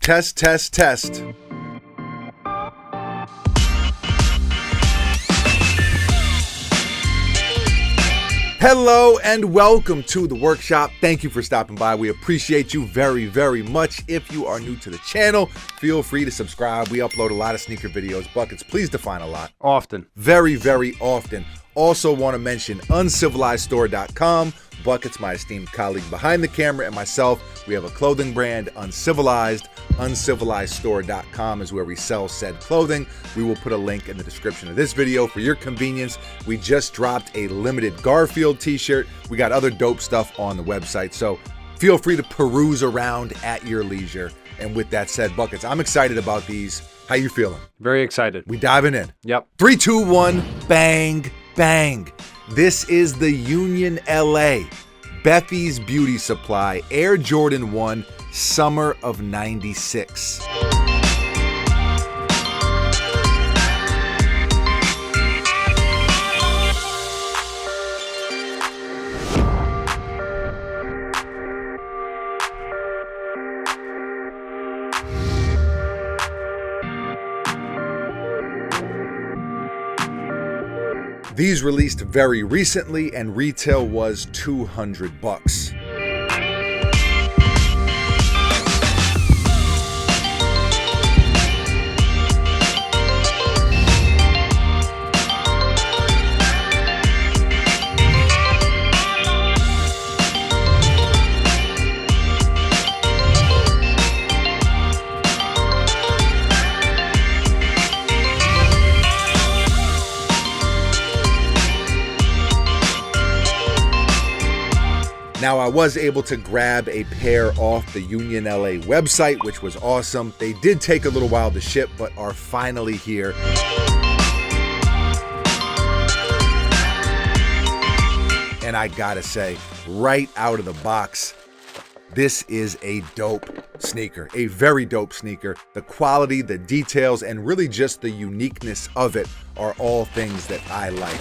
Test, test, test. Hello and welcome to the workshop. Thank you for stopping by. We appreciate you very, very much. If you are new to the channel, feel free to subscribe. We upload a lot of sneaker videos. Buckets, please define a lot. Often. Very, very often. Also want to mention uncivilizedstore.com. Buckets, my esteemed colleague behind the camera, and myself, we have a clothing brand, Uncivilized. Uncivilizedstore.com is where we sell said clothing. We will put a link in the description of this video for your convenience. We just dropped a limited Garfield t-shirt. We got other dope stuff on the website, so feel free to peruse around at your leisure. And with that said, Buckets, I'm excited about these. How you feeling? Very excited. We diving in. Yep. 3, 2, 1, bang, bang. This is the Union LA Bethy's Beauty Supply Air Jordan 1 Summer of '96. These released very recently and retail was $200. Now, I was able to grab a pair off the Union LA website, which was awesome. They did take a little while to ship, but are finally here. And I gotta say, right out of the box, this is a dope sneaker, a very dope sneaker. The quality, the details, and really just the uniqueness of it are all things that I like.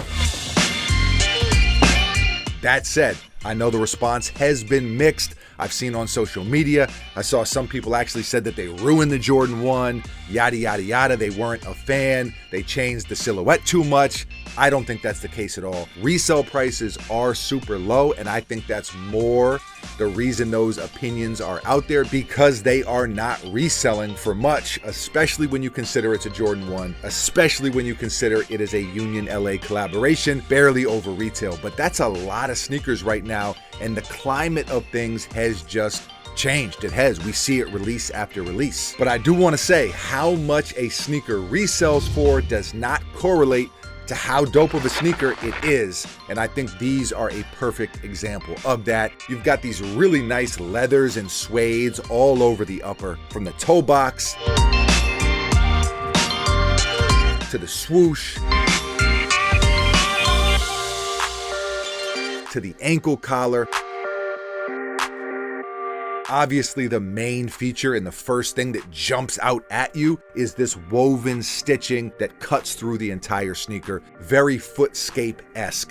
That said, I know the response has been mixed. I've seen on social media, I saw some people actually said that they ruined the Jordan 1, yada, yada, yada. They weren't a fan. They changed the silhouette too much. I don't think that's the case at all. Resale prices are super low, and I think that's more the reason those opinions are out there, because they are not reselling for much, especially when you consider it's a Jordan 1, especially when you consider it is a Union LA collaboration, barely over retail. But that's a lot of sneakers right now, and the climate of things has just changed. It has. We see it release after release. But I do want to say, how much a sneaker resells for does not correlate to how dope of a sneaker it is. And I think these are a perfect example of that. You've got these really nice leathers and suedes all over the upper, from the toe box to the swoosh to the ankle collar. Obviously, the main feature and the first thing that jumps out at you is this woven stitching that cuts through the entire sneaker. Very Footscape-esque.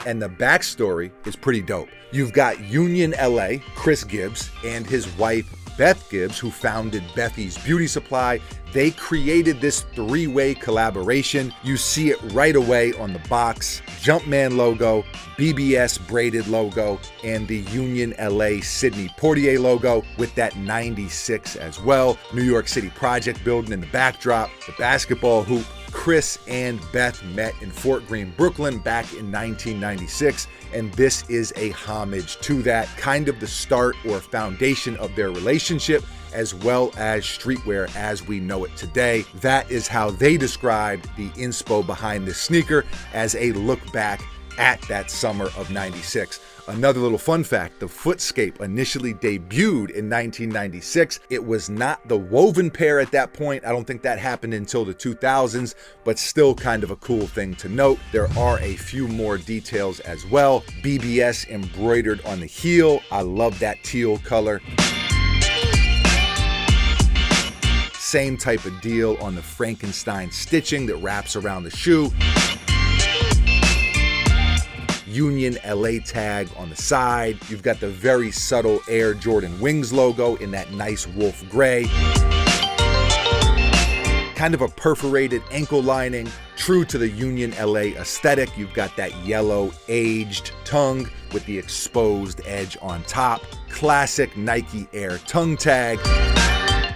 And the backstory is pretty dope. You've got Union LA, Chris Gibbs, and his wife, Beth Gibbs, who founded Bethy's Beauty Supply. They created this three-way collaboration. You see it right away on the box. Jumpman logo, BBS braided logo, and the Union LA Sidney Poitier logo with that 96 as well. New York City project building in the backdrop, the basketball hoop. Chris and Beth met in Fort Greene, Brooklyn back in 1996, and this is a homage to that, kind of the start or foundation of their relationship, as well as streetwear as we know it today. That is how they described the inspo behind this sneaker, as a look back at that summer of '96. Another little fun fact, the Footscape initially debuted in 1996. It was not the woven pair at that point. I don't think that happened until the 2000s, but still kind of a cool thing to note. There are a few more details as well. BBS embroidered on the heel. I love that teal color. Same type of deal on the Frankenstein stitching that wraps around the shoe. Union LA tag on the side. You've got the very subtle Air Jordan Wings logo in that nice wolf gray. Kind of a perforated ankle lining, true to the Union LA aesthetic. You've got that yellow aged tongue with the exposed edge on top. Classic Nike Air tongue tag.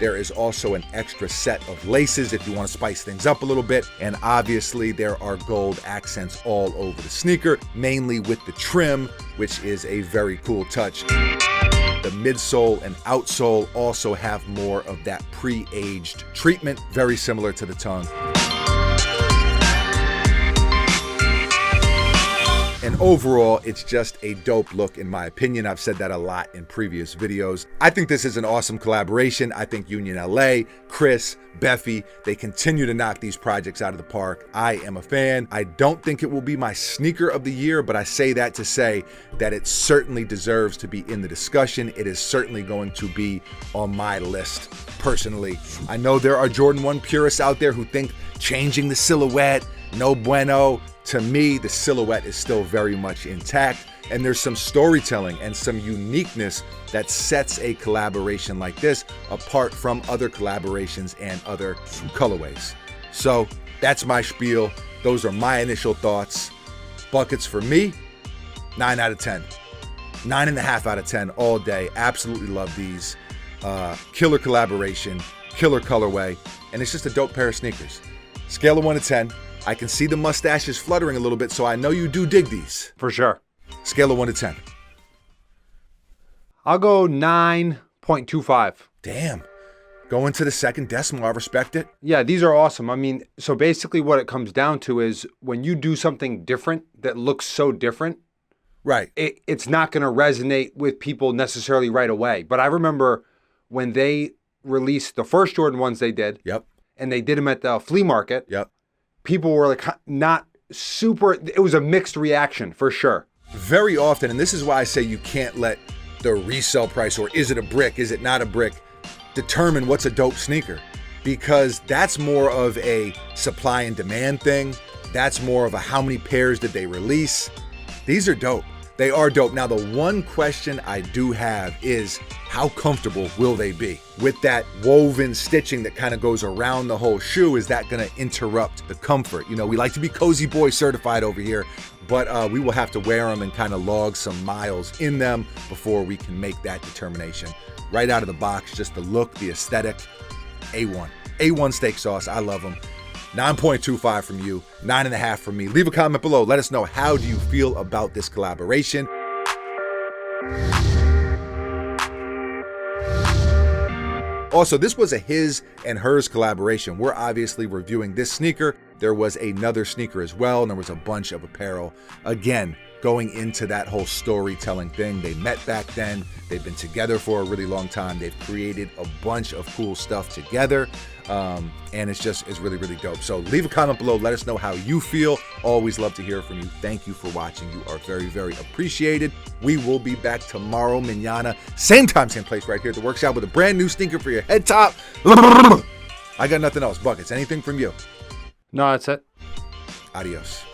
There is also an extra set of laces if you want to spice things up a little bit. And obviously there are gold accents all over the sneaker, mainly with the trim, which is a very cool touch. The midsole and outsole also have more of that pre-aged treatment, very similar to the tongue. And overall, it's just a dope look in my opinion. I've said that a lot in previous videos. I think this is an awesome collaboration. I think Union LA, Chris, Beffy, they continue to knock these projects out of the park. I am a fan. I don't think it will be my sneaker of the year, but I say that to say that it certainly deserves to be in the discussion. It is certainly going to be on my list personally. I know there are Jordan 1 purists out there who think changing the silhouette, no bueno. To me, the silhouette is still very much intact, and there's some storytelling and some uniqueness that sets a collaboration like this apart from other collaborations and other colorways. So that's my spiel. Those are my initial thoughts. Buckets for me, 9 out of 10. 9.5 out of 10 all day. Absolutely love these. Killer collaboration, killer colorway, and it's just a dope pair of sneakers. Scale of 1 to 10. I can see the mustaches fluttering a little bit, so I know you do dig these. For sure. Scale of 1 to 10. I'll go 9.25. Damn. Going to the second decimal, I respect it. Yeah, these are awesome. I mean, so basically what it comes down to is when you do something different that looks so different, right? It's not going to resonate with people necessarily right away. But I remember when they released the first Jordan 1s they did. Yep. And they did them at the flea market. Yep. People were like not super, it was a mixed reaction for sure. Very often, and this is why I say you can't let the resale price, or is it a brick, is it not a brick, determine what's a dope sneaker, because that's more of a supply and demand thing. That's more of a how many pairs did they release. These are dope. They are dope. Now, the one question I do have is how comfortable will they be? With that woven stitching that kind of goes around the whole shoe, is that going to interrupt the comfort? You know, we like to be cozy boy certified over here, but we will have to wear them and kind of log some miles in them before we can make that determination. Right out of the box, just the look, the aesthetic, A1. A1 steak sauce, I love them. 9.25 from you, 9.5 from me. Leave a comment below. Let us know, how do you feel about this collaboration? Also, this was a his and hers collaboration. We're obviously reviewing this sneaker. There was another sneaker as well, and there was a bunch of apparel. Again, going into that whole storytelling thing. They met back then. They've been together for a really long time. They've created a bunch of cool stuff together. And it's really, really dope. So leave a comment below. Let us know how you feel. Always love to hear from you. Thank you for watching. You are very, very appreciated. We will be back tomorrow, mañana. Same time, same place, right here at the workshop with a brand new sneaker for your head top. I got nothing else. Buckets, anything from you? No, that's it. Adios.